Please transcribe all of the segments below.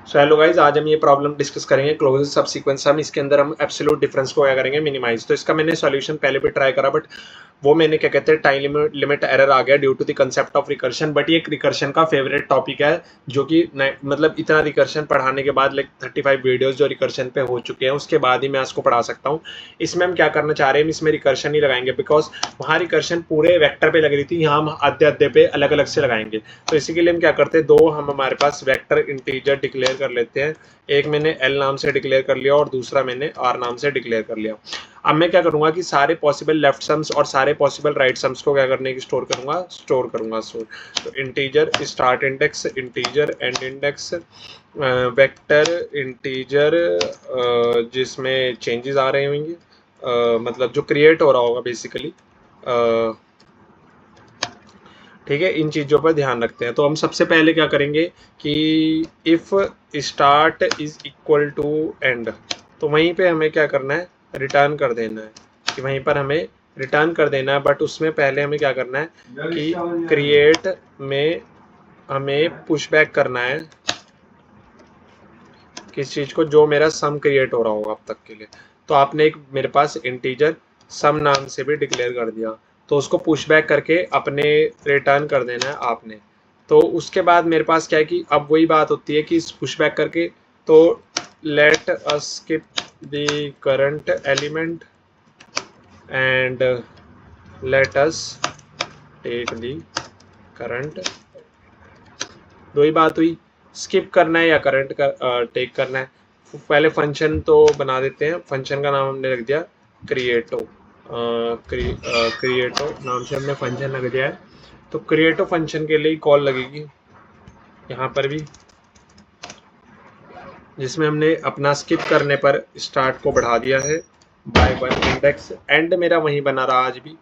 So hello guys, आज हम ये प्रॉब्लम डिस्कस करेंगे क्लोजेस्ट सब सीक्वेंस। हम इसके अंदर हम एब्सोल्यूट डिफरेंस को क्या करेंगे, मिनिमाइज। तो इसका मैंने सॉल्यूशन पहले भी ट्राई करा, बट वो मैंने क्या कहते हैं टाइम लिमिट एरर आ गया due to the concept of recursion. But ये एक रिकर्शन का फेवरेट टॉपिक है, जो कि मतलब इतना रिकर्शन पढ़ाने के बाद लाइक 35 वीडियोस जो रिकर्शन पे हो चुके हैं, उसके बाद ही मैं इसको पढ़ा सकता हूँ। इसमें हम क्या करना चाह रहे हैं, इसमें रिकर्शन ही लगाएंगे, बिकॉज वहाँ रिकर्शन पूरे वेक्टर पे लग रही थी, यहाँ हम आधे आधे पे अलग अलग से लगाएंगे। तो इसी के लिए हम क्या करते हैं, दो हम हमारे पास वेक्टर इंटीजर डिक्लेयर कर लेते हैं। एक मैंने एल नाम से डिक्लेयर कर लिया और दूसरा मैंने आर नाम से डिक्लेयर कर लिया। अब मैं क्या करूंगा कि सारे पॉसिबल लेफ्ट सम्स और सारे पॉसिबल राइट सम्स को क्या करने की स्टोर करूंगा। तो integer start index, integer and index, vector integer जिसमें चेंजेस आ रहे होंगे, मतलब जो क्रिएट हो रहा होगा बेसिकली। ठीक है, इन चीज़ों पर ध्यान रखते हैं। तो हम सबसे पहले क्या करेंगे कि if start is equal to end, तो वहीं पे हमें क्या करना है, रिटर्न कर देना है, कि वहीं पर हमें रिटर्न कर देना है। बट उसमें पहले हमें क्या करना है कि क्रिएट में हमें पुश बैक करना है किस चीज़ को, जो मेरा सम क्रिएट हो रहा होगा अब तक के लिए। तो आपने एक मेरे पास इंटीजर सम नाम से भी डिक्लेयर कर दिया, तो उसको पुश बैक करके अपने रिटर्न कर देना है आपने। तो उसके बाद मेरे पास क्या है कि अब वही बात होती है कि इस पुश बैक करके, तो let us skip the current element and let us take the current. दो ही बात हुई, स्किप करना है या करंट का टेक करना है। पहले फंक्शन तो बना देते हैं। फंक्शन का नाम हमने रख दिया क्रिएटो। क्रिएटो नाम से हमने फंक्शन रख दिया है। तो क्रिएटो फंक्शन के लिए कॉल लगेगी यहाँ पर भी, जिसमें हमने अपना स्किप करने पर स्टार्ट को बढ़ा दिया है बाय 1 इंडेक्स। एंड मेरा वहीं बना रहा आज भी,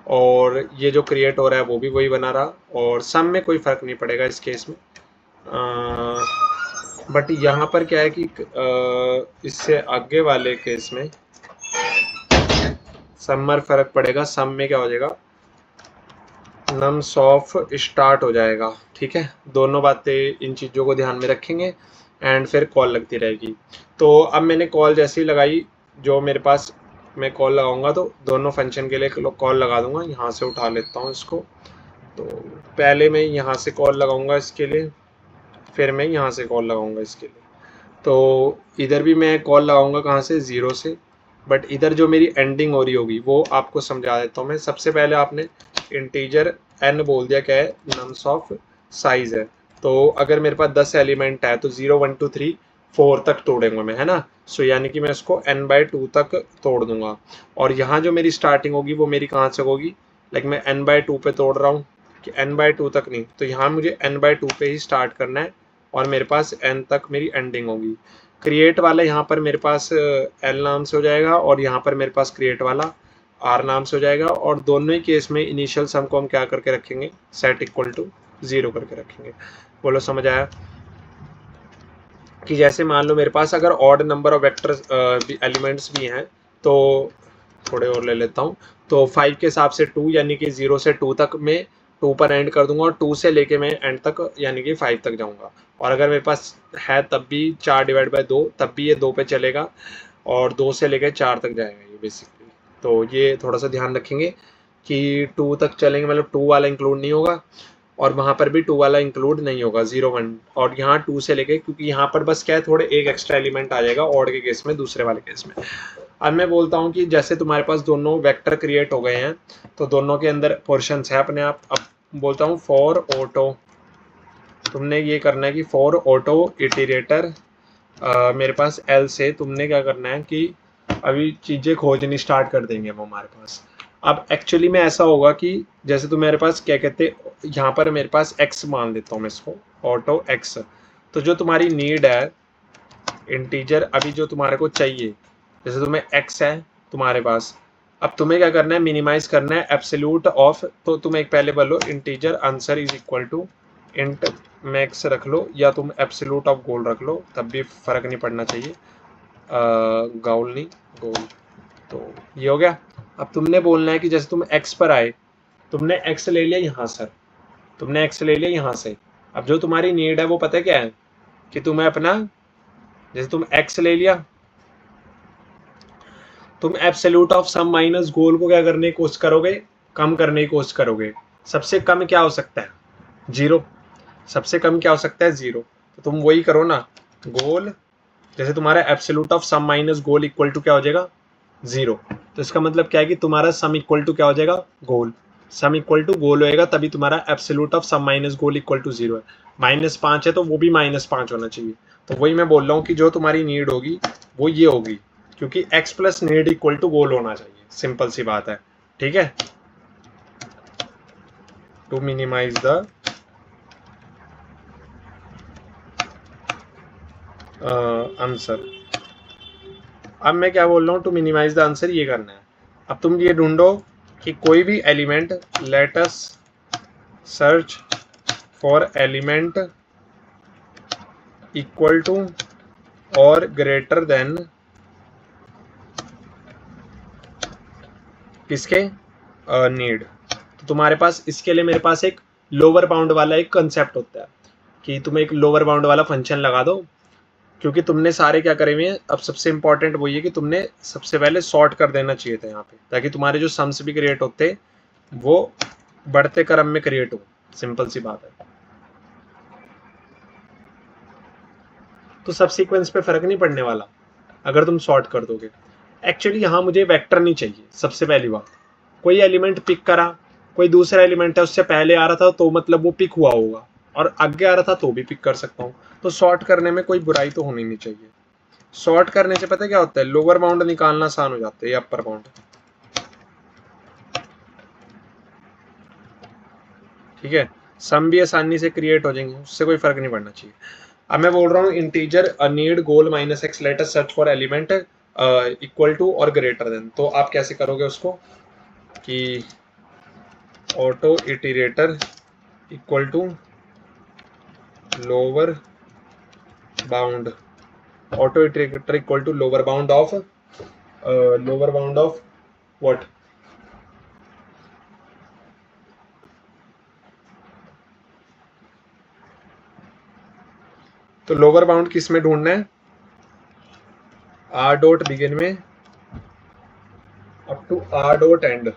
और ये जो क्रिएट हो रहा है वो भी वही बना रहा, और सम में कोई फ़र्क नहीं पड़ेगा इस केस में। बट यहाँ पर क्या है कि इससे आगे वाले केस में सम में फर्क पड़ेगा। सम में क्या हो जाएगा, नम्स ऑफ स्टार्ट हो जाएगा। ठीक है, दोनों बातें इन चीज़ों को ध्यान में रखेंगे एंड फिर कॉल लगती रहेगी। तो अब मैंने कॉल जैसे ही लगाई, जो मेरे पास मैं कॉल लगाऊंगा तो दोनों फंक्शन के लिए कॉल लगा दूंगा। यहाँ से उठा लेता हूँ इसको। तो पहले मैं यहाँ से कॉल लगाऊंगा इसके लिए, फिर मैं यहाँ से कॉल लगाऊंगा इसके लिए। तो इधर भी मैं कॉल लगाऊंगा कहाँ से, ज़ीरो से। बट इधर जो मेरी एंडिंग हो रही होगी वो आपको समझा देता हूँ मैं। सबसे पहले आपने इंटीजर एन बोल दिया, क्या है, नम्स ऑफ साइज है। तो अगर मेरे पास 10 एलिमेंट है तो 0 1 2 3 4 तक तोड़ूंगा मैं, है ना। सो यानी कि मैं इसको n/2 तक तोड़ दूंगा। और यहाँ जो मेरी स्टार्टिंग होगी वो मेरी कहाँ से होगी, लाइक मैं n/2 पे तोड़ रहा हूँ कि n/2 तक नहीं, तो यहाँ मुझे n/2 पे ही स्टार्ट करना है और मेरे पास n तक मेरी एंडिंग होगी। क्रिएट वाला यहाँ पर मेरे पास एल नाम से हो जाएगा, और यहाँ पर मेरे पास क्रिएट वाला आर नाम से हो जाएगा। और दोनों ही केस में इनिशियल सम को हम क्या करके रखेंगे, सेट इक्वल टू 0 करके रखेंगे। बोलो समझ आया। कि जैसे मान लो मेरे पास अगर odd number of vector elements भी हैं, तो थोड़े और ले लेता हूँ। तो 5 के हिसाब से 2, यानी कि 0 से 2 तक मैं 2 पर एंड कर दूंगा, और 2 से लेके मैं एंड तक यानी कि 5 तक जाऊंगा। और अगर मेरे पास है तब भी 4/2, तब भी ये 2 पे चलेगा, और 2 से लेके 4 तक जाएगा ये बेसिकली। तो ये थोड़ा सा ध्यान रखेंगे कि 2 तक चलेंगे, मतलब 2 वाला इंक्लूड नहीं होगा, और वहाँ पर भी 2 वाला इंक्लूड नहीं होगा, 0 1। और यहाँ 2 से लेके, क्योंकि यहाँ पर बस क्या है, थोड़े एक एक्स्ट्रा एलिमेंट आ जाएगा ऑड के केस में, दूसरे वाले केस में। अब मैं बोलता हूँ कि जैसे तुम्हारे पास दोनों वेक्टर क्रिएट हो गए हैं, तो दोनों के अंदर पोर्शंस है अपने आप। अब बोलता हूँ फॉर ऑटो, तुमने ये करना है कि फॉर ऑटो इटरेटर मेरे पास एल से तुमने क्या करना है कि अभी चीज़ें खोजनी स्टार्ट कर देंगे वो हमारे पास। अब एक्चुअली में ऐसा होगा कि जैसे तो मेरे पास क्या कहते, यहाँ पर मेरे पास x मान लेता हूँ मैं इसको, ऑटो x। तो जो तुम्हारी नीड है इंटीजर, अभी जो तुम्हारे को चाहिए, जैसे तुम्हें x है तुम्हारे पास, अब तुम्हें क्या करना है, मिनिमाइज करना है एब्सोल्यूट ऑफ। तो तुम एक पहले बोलो integer answer is equal to int max रख लो, या तुम एब्सोल्यूट ऑफ गोल रख लो, तब भी फर्क नहीं पड़ना चाहिए। गाउल नहीं, गोल। तो ये हो गया। अब तुमने बोलना है कि जैसे तुम x पर आए, तुमने x ले लिया यहाँ सर, तुमने x ले लिया यहाँ से। अब जो तुम्हारी नीड है वो पता है क्या है, कि तुम्हें अपना, जैसे तुम x ले लिया, तुम एब्सोल्यूट ऑफ सम माइनस गोल को क्या करने की कोशिश करोगे, कम करने की कोशिश करोगे। सबसे कम क्या हो सकता है, जीरो। सबसे कम क्या हो सकता है, जीरो। तो तुम वही करो ना, गोल, जैसे तुम्हारा absolute of sum minus goal equal to क्या हो जाएगा, जीरो। तो इसका मतलब क्या है कि तुम्हारा सम इक्वल टू क्या हो जाएगा, गोल। सम इक्वल टू गोल होएगा तभी तुम्हारा absolute of sum minus goal equal to zero है। -5 है तो वो भी -5 होना चाहिए। तो वही मैं बोल रहा हूँ कि जो तुम्हारी नीड होगी वो ये होगी, क्योंकि x plus need equal to goal होना चाहिए। सिंपल सी बात है, ठीक है। To minimize the answer. अब मैं क्या बोल रहा हूँ, टू मिनिमाइज द आंसर ये करना है। अब तुम ये ढूंढो कि कोई भी element, let us search for element equal to और ग्रेटर देन किसके, नीड। तो तुम्हारे पास इसके लिए मेरे पास एक लोअर बाउंड वाला एक कंसेप्ट होता है कि तुम एक लोअर बाउंड वाला फंक्शन लगा दो, क्योंकि तुमने सारे क्या करे हुए हैं। अब सबसे इंपॉर्टेंट वो ये कि तुमने सबसे पहले सॉर्ट कर देना चाहिए था यहाँ पे, ताकि तुम्हारे जो सम्स भी क्रिएट होते वो बढ़ते क्रम में क्रिएट हो। सिंपल सी बात है। तो सब सीक्वेंस पे फर्क नहीं पड़ने वाला अगर तुम सॉर्ट कर दोगे। एक्चुअली यहाँ मुझे वेक्टर नहीं चाहिए। सबसे पहली बात, कोई एलिमेंट पिक करा, कोई दूसरा एलिमेंट है उससे पहले आ रहा था तो मतलब वो पिक हुआ होगा, और आगे आ रहा था तो भी पिक कर सकता हूँ। तो सॉर्ट करने में कोई बुराई तो होनी नहीं चाहिए। सॉर्ट करने से पता क्या होता है, लोअर बाउंड निकालना आसान हो जाता है या अपर बाउंड, ठीक है। सम भी आसानी से क्रिएट हो जाएंगे, उससे कोई फर्क नहीं पड़ना चाहिए। अब मैं बोल रहा हूँ integer need goal minus X, let us search for element equal to और ग्रेटर देन। तो आप कैसे करोगे उसको कि auto iterator equal to lower bound, auto iterator equal to lower bound of what. तो लोअर बाउंड किस में ढूंढना है, आर डॉट बिगिन में up to are dot end.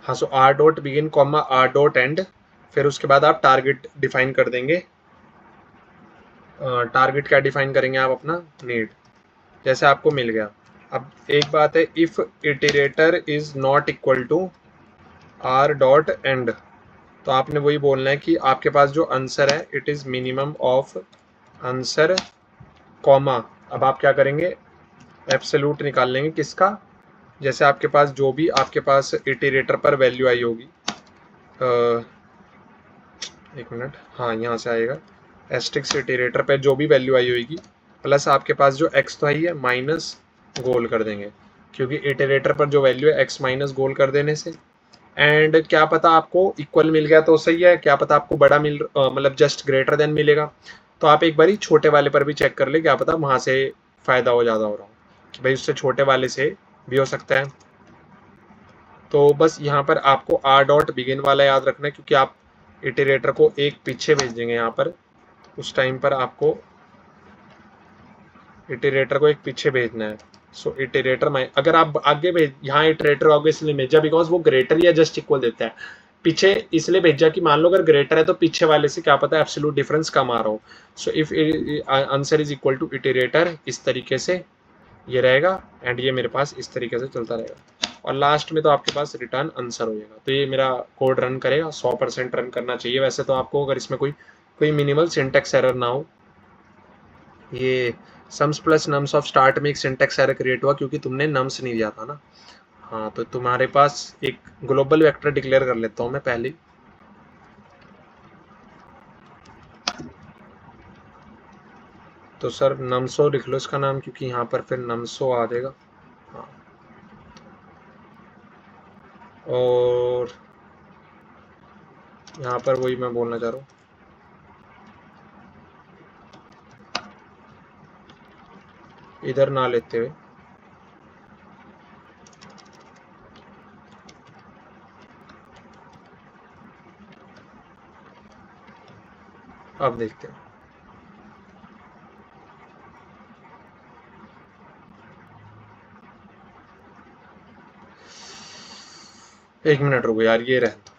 हाँ, so R dot begin comma R dot end, फिर उसके बाद आप टारगेट डिफाइन कर देंगे। टारगेट क्या डिफाइन करेंगे आप, अपना नीड, जैसे आपको मिल गया। अब एक बात है, if iterator is not equal to are dot end, तो आपने वही बोलना है कि आपके पास जो आंसर है it is minimum of answer comma. अब आप क्या करेंगे, एब्सोल्यूट निकाल लेंगे किसका, जैसे आपके पास जो भी आपके पास इटरेटर पर वैल्यू आई होगी, एक मिनट, हाँ यहाँ से आएगा, एस्ट्रिक्स इटरेटर पर जो भी वैल्यू आई होगी प्लस आपके पास जो एक्स तो आई है माइनस गोल कर देंगे, क्योंकि इटरेटर पर जो वैल्यू है एक्स माइनस गोल कर देने से। एंड क्या पता आपको इक्वल मिल गया तो सही है, क्या पता आपको बड़ा मतलब जस्ट ग्रेटर देन मिलेगा। तो आप एक बारी छोटे वाले पर भी चेक कर ले, क्या पता वहाँ से फ़ायदा हो ज़्यादा हो रहा हो कि भाई उससे छोटे वाले से भी हो सकता है। तो बस यहाँ पर आपको आर डॉट बिगिन वाला याद रखना है, क्योंकि आप इटरेटर को एक पीछे भेज देंगे यहाँ पर, उस टाइम पर आपको इटरेटर को एक पीछे भेजना है। सो इटरेटर में अगर आप आगे भेज, यहाँ इटरेटर ऑब्वियसली भेजा बिकॉज वो ग्रेटर या जस्ट इक्वल देता है। पीछे इसलिए भेजा कि मान लो अगर ग्रेटर है तो पीछे वाले से क्या पता एब्सोल्यूट डिफरेंस कम आ रहा हो। So if answer is equal to iterator, इस तरीके से ये रहेगा, एंड ये मेरे पास इस तरीके से चलता रहेगा, और लास्ट में तो आपके पास रिटर्न आंसर हो जाएगा। तो ये मेरा कोड रन करेगा, 100% रन करना चाहिए वैसे तो आपको, अगर इसमें कोई कोई मिनिमल सिंटेक्स एरर ना हो। ये sums plus nums of start में एक सिंटेक्स एरर क्रिएट हुआ क्योंकि तुमने नम्स नहीं दिया था ना। हाँ, तो तुम्हारे पास एक ग्लोबल वेक्टर डिक्लेयर कर लेता हूँ मैं पहले। तो सर नम्सो लिख लो इसका नाम, क्योंकि यहाँ पर फिर नम्सो आ जाएगा। हाँ, और यहाँ पर वही मैं बोलना चाह रहा हूँ, इधर ना लेते हुए अब देखते हैं। एक मिनट रुको यार, ये रहता।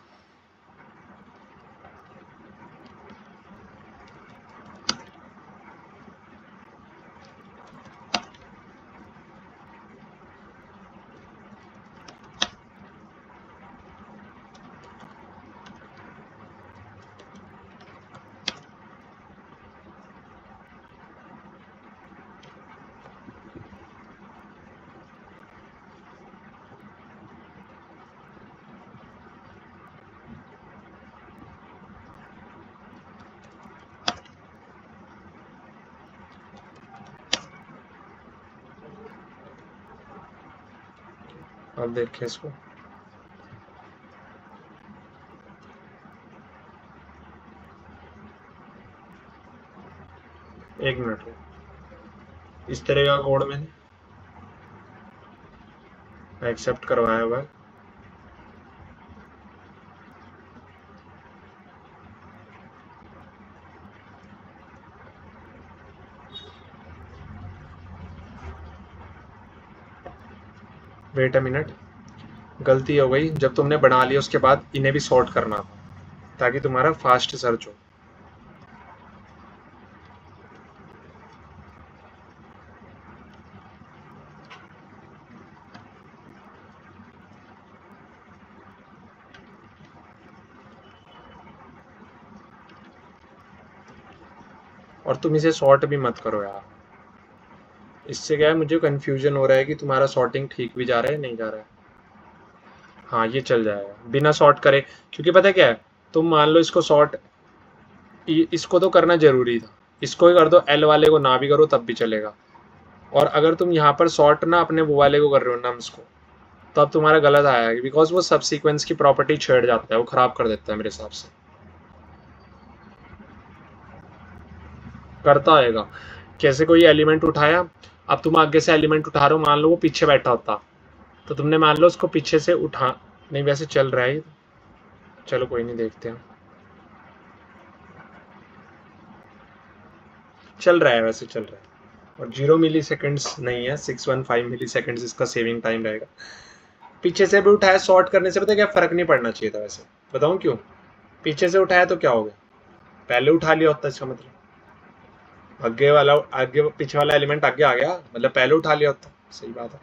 अब देखें इसको। एक मिनट रुको, इस तरह का कोड मैंने एक्सेप्ट करवाया हुआ है। वेट अ मिनट, गलती हो गई। जब तुमने बना लिया उसके बाद इन्हें भी सॉर्ट करना था ताकि तुम्हारा फास्ट सर्च हो। और तुम इसे सॉर्ट भी मत करो यार, इससे क्या है, मुझे कंफ्यूजन हो रहा है कि तुम्हारा सॉर्टिंग ठीक भी जा रहा है नहीं जा रहा है। हाँ, ये चल जाएगा बिना सॉर्ट करे, क्योंकि पता क्या है, तुम मान लो इसको सॉर्ट, इसको तो करना जरूरी था, इसको ही कर दो, एल वाले को ना भी करो तब भी चलेगा। और अगर तुम यहाँ पर सॉर्ट ना अपने वो वाले को कर रहे हो नम्स को, तो अब तुम्हारा गलत आएगा, बिकॉज वो सब सीक्वेंस की प्रॉपर्टी छेड़ जाता है, वो खराब कर देता है मेरे हिसाब से। करता आएगा, कैसे कोई एलिमेंट उठाया, अब तुम आगे से एलिमेंट उठा रहे हो, मान लो वो पीछे बैठा होता, तो तुमने मान लो उसको पीछे से उठा, नहीं वैसे चल रहा है, चलो कोई नहीं, देखते हैं। चल रहा है, वैसे चल रहा है, और 0 मिली सेकेंड्स नहीं है, 615 मिली सेकेंड्स इसका सेविंग टाइम रहेगा। पीछे से भी उठाया सॉर्ट करने से, पता है क्या, फर्क नहीं पड़ना चाहिए था वैसे, बताऊं क्यों। पीछे से उठाया तो क्या हो गया, पहले उठा लिया होता, इसका मतलब आगे वाला, आगे पीछे वाला एलिमेंट आगे आ गया, मतलब पहले उठा लिया होता। सही बात है।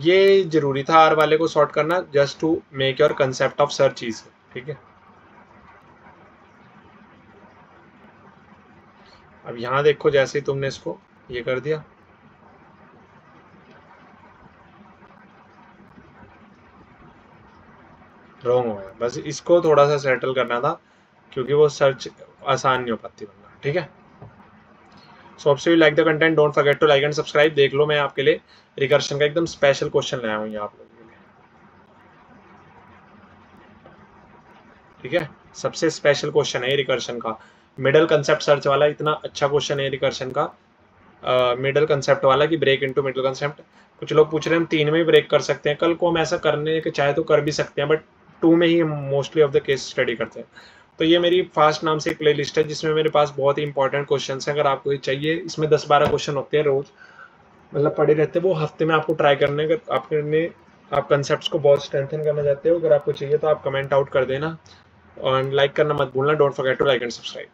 ये जरूरी था आर वाले को सॉर्ट करना, just to make your concept of search is, ठीक है। अब यहाँ देखो, जैसे ही तुमने इसको ये कर दिया, रॉन्ग हो गया, बस इसको थोड़ा सा सेटल करना था, क्योंकि वो सर्च आसान नहीं हो पाती वरना, ठीक है। So hopes you like the content, don't forget to like and subscribe. देख लो, मैं आपके लिए रिकर्शन का एकदम स्पेशल क्वेश्चन लाया हूँ आप लोगों के लिए, ठीक है। सबसे स्पेशल क्वेश्चन है रिकर्शन का, मिडल कंसेप्ट सर्च वाला, इतना अच्छा क्वेश्चन है रिकर्शन का, मिडल कंसेप्ट वाला कि ब्रेक इनटू मिडल कंसेप्ट। कुछ लोग पूछ रहे हैं हम 3 में ही ब्रेक कर सकते हैं, कल को हम ऐसा करने के चाहे तो कर भी सकते हैं, बट 2 में ही हम mostly of the case study करते हैं। तो ये मेरी फास्ट नाम से एक प्लेलिस्ट है जिसमें मेरे पास बहुत ही इंपॉर्टेंट क्वेश्चन हैं, अगर आपको ये चाहिए। इसमें 10-12 क्वेश्चन होते हैं रोज, मतलब पढ़े रहते हैं, वो हफ्ते में आपको ट्राई करने, अगर आपने आप कंसेप्ट को बहुत स्ट्रेंथन करना चाहते हो, अगर आपको चाहिए तो आप कमेंट आउट कर देना, और लाइक करना मत भूलना। Don't forget to like and subscribe.